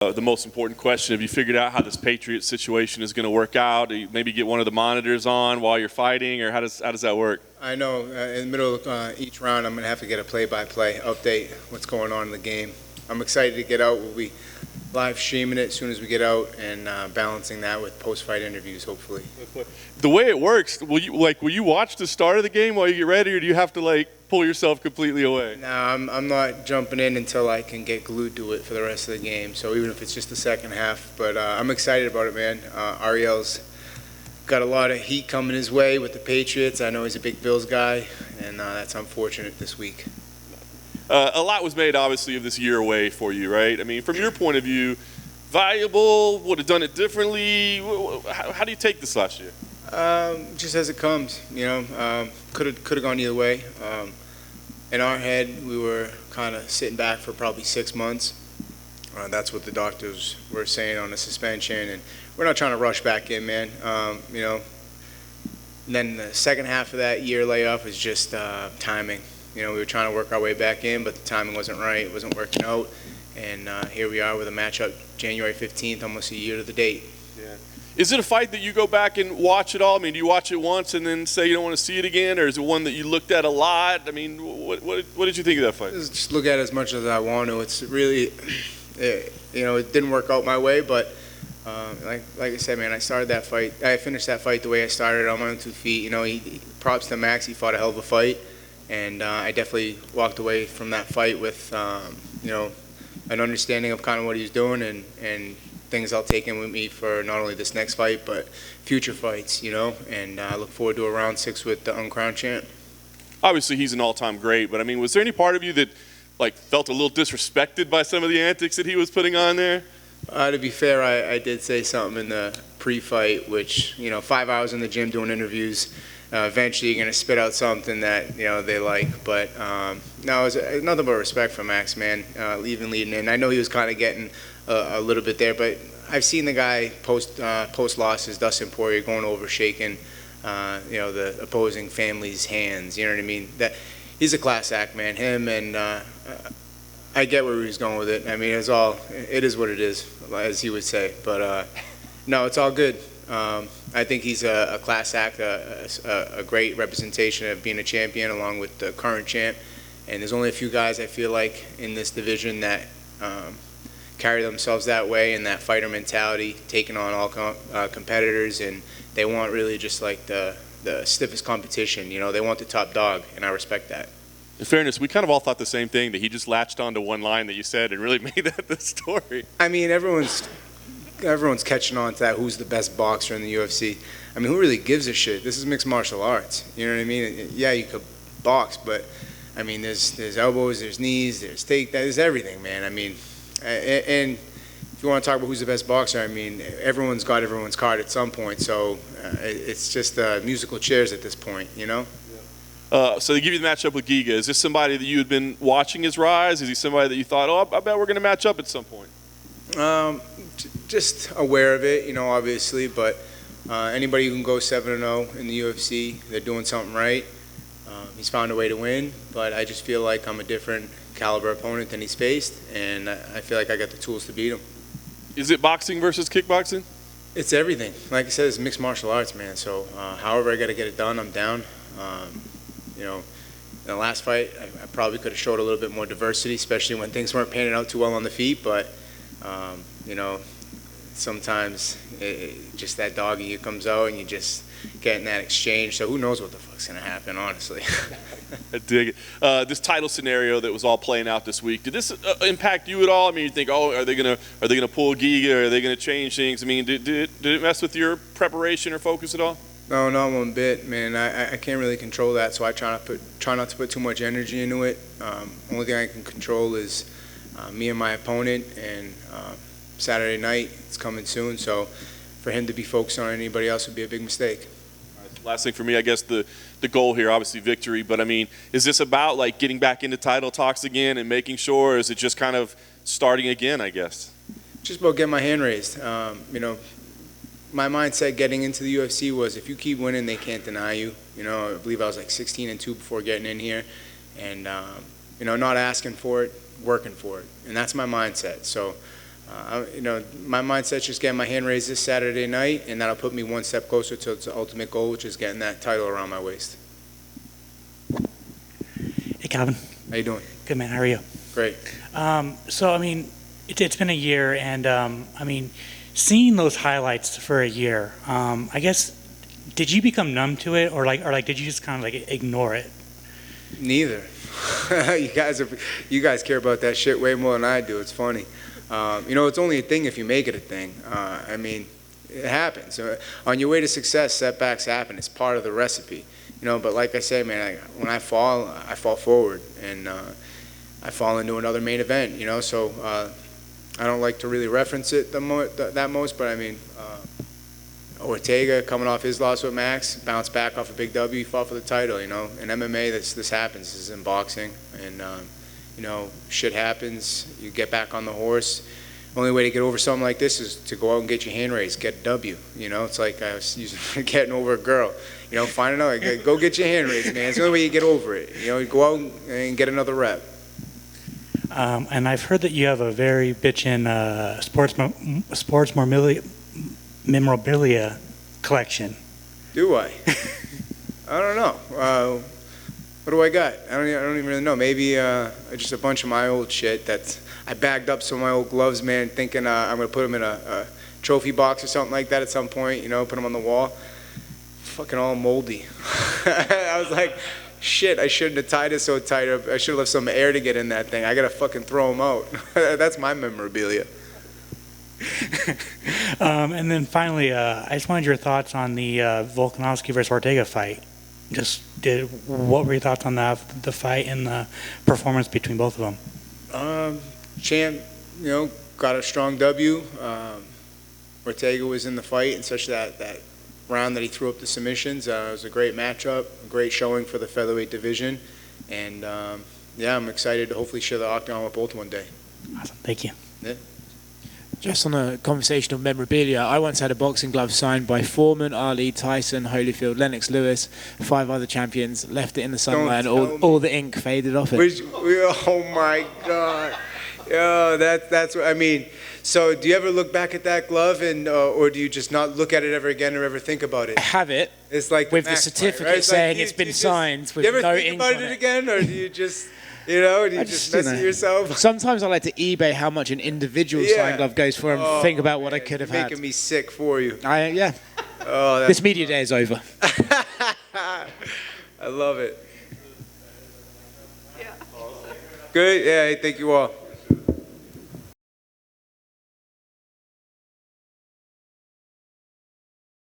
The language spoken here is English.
The most important question, have you figured out how this Patriot situation is going to work out? Do you maybe get one of the monitors on while you're fighting, or how does that work? I know in the middle of each round I'm going to have to get a play-by-play update, what's going on in the game. I'm excited to get out. We'll be live streaming it as soon as we get out and balancing that with post-fight interviews, hopefully. The way it works, will you watch the start of the game while you get ready, or do you have to pull yourself completely away? No, I'm not jumping in until I can get glued to it for the rest of the game, so even if it's just the second half. But I'm excited about it, man. Ariel's got a lot of heat coming his way with the Patriots. I know he's a big Bills guy, and that's unfortunate this week. A lot was made, obviously, of this year away for you, right? I mean, from your point of view, valuable, would have done it differently. How do you take this last year? Just as it comes, could have gone either way. In our head, we were kind of sitting back for probably 6 months. That's what the doctors were saying on the suspension, and we're not trying to rush back in, man. And then the second half of that year layoff was just timing. We were trying to work our way back in, but the timing wasn't right. It wasn't working out, and here we are with a matchup January 15th, almost a year to the date. Yeah. Is it a fight that you go back and watch it all? I mean, do you watch it once and then say you don't want to see it again, or is it one that you looked at a lot? I mean, what did you think of that fight? Just look at it as much as I want to. It's really, it didn't work out my way, but like I said, man, I finished that fight the way I started, on my own 2 feet. Props to Max. He fought a hell of a fight. And I definitely walked away from that fight with, an understanding of kind of what he was doing and things I'll take in with me for not only this next fight, but future fights, And I look forward to a round 6 with the uncrowned champ. Obviously, he's an all-time great, but, I mean, was there any part of you that, felt a little disrespected by some of the antics that he was putting on there? To be fair, I did say something in the pre-fight, which, 5 hours in the gym doing interviews. Eventually, you're going to spit out something that they like. But no, it was nothing but respect for Max, man. Even leading in, I know he was kind of getting a little bit there, but I've seen the guy post losses, Dustin Poirier going over, shaking, the opposing family's hands. You know what I mean? That he's a class act, man. Him and I get where he was going with it. I mean, it is what it is, as he would say. But no, it's all good. I think he's a class act, a great representation of being a champion along with the current champ. And there's only a few guys I feel like in this division that carry themselves that way and that fighter mentality, taking on all competitors, and they want really just the stiffest competition. They want the top dog, and I respect that. In fairness, we kind of all thought the same thing, that he just latched onto one line that you said and really made that the story. I mean, everyone's catching on to that, who's the best boxer in the UFC. I mean, who really gives a shit? This is mixed martial arts. You know what I mean? Yeah, you could box, but, I mean, there's elbows, there's knees, there's there's everything, man. I mean, and if you want to talk about who's the best boxer, I mean, everyone's got everyone's card at some point, so it's just musical chairs at this point, So they give you the matchup with Giga. Is this somebody that you had been watching his rise? Is he somebody that you thought, I bet we're going to match up at some point? Just aware of it, obviously, but anybody who can go 7-0 in the UFC, they're doing something right. He's found a way to win, but I just feel like I'm a different caliber opponent than he's faced, and I feel like I got the tools to beat him. Is it boxing versus kickboxing? It's everything. Like I said, it's mixed martial arts, man, so however I got to get it done, I'm down. In the last fight, I probably could have showed a little bit more diversity, especially when things weren't panning out too well on the feet, but sometimes just that dog in you comes out and you just get in that exchange. So who knows what the fuck's going to happen, honestly. I dig it. This title scenario that was all playing out this week, did this impact you at all? I mean, you think, are they gonna pull Giga? Are they gonna change things? I mean, did it mess with your preparation or focus at all? No, not one bit, man. I can't really control that, so I try not to put too much energy into it. Only thing I can control is me and my opponent, and Saturday night, it's coming soon, so for him to be focused on anybody else would be a big mistake. Last thing for me, I guess the goal here, obviously victory, but I mean, is this about getting back into title talks again and making sure, or is it just kind of starting again, I guess? Just about getting my hand raised. My mindset getting into the UFC was if you keep winning, they can't deny you. I believe I was 16-2 before getting in here, and not asking for it, working for it, and that's my mindset. So my mindset's just getting my hand raised this Saturday night, and that'll put me one step closer to its ultimate goal, which is getting that title around my waist. Hey, Calvin. How you doing? Good, man. How are you? Great. So, I mean, it's been a year, and, I mean, seeing those highlights for a year, I guess, did you become numb to it, or did you just kind of, like, ignore it? Neither. You guys care about that shit way more than I do. It's funny. It's only a thing if you make it a thing. I mean, it happens. On your way to success, setbacks happen. It's part of the recipe. But like I say, man, when I fall forward, and I fall into another main event. So I don't like to really reference it that most, but I mean, Ortega coming off his loss with Max, bounced back off a big W, fought for the title. In MMA, this happens. This is in boxing, and shit happens. You get back on the horse. Only way to get over something like this is to go out and get your hand raised, get a W. It's like I was using getting over a girl. Find another. Go get your hand raised, man. It's the only way you get over it. Go out and get another rep. And I've heard that you have a very bitchin' sports memorabilia collection. Do I? I don't know. What do I got? I don't even really know. Maybe just a bunch of my old shit that I bagged up some of my old gloves, man, thinking I'm going to put them in a trophy box or something like that at some point, put them on the wall. Fucking all moldy. I was like, shit, I shouldn't have tied it so tight. I should have left some air to get in that thing. I got to fucking throw them out. That's my memorabilia. And then finally, I just wanted your thoughts on the Volkanovski versus Ortega fight. What were your thoughts on the fight and the performance between both of them? Champ, got a strong W. Ortega was in the fight in such that round that he threw up the submissions. It was a great matchup, a great showing for the featherweight division, and I'm excited to hopefully share the octagon with both one day. Awesome, thank you. Yeah. Just on a conversation of memorabilia, I once had a boxing glove signed by Foreman, Ali, Tyson, Holyfield, Lennox Lewis, 5 other champions, left it in the sunlight, and all the ink faded off it. Oh my God. Yeah, that's what I mean. So do you ever look back at that glove, or do you just not look at it ever again or ever think about it? I have it. It's like with the certificate right? saying it's been signed with no ink on it. Do you ever think about it again, or do you just... do you just mess with yourself? Sometimes I like to eBay how much an individual signed glove goes for and think about what I could have had. Making me sick for you. Yeah. Oh, this media day is over. I love it. Yeah. Good? Yeah, thank you all.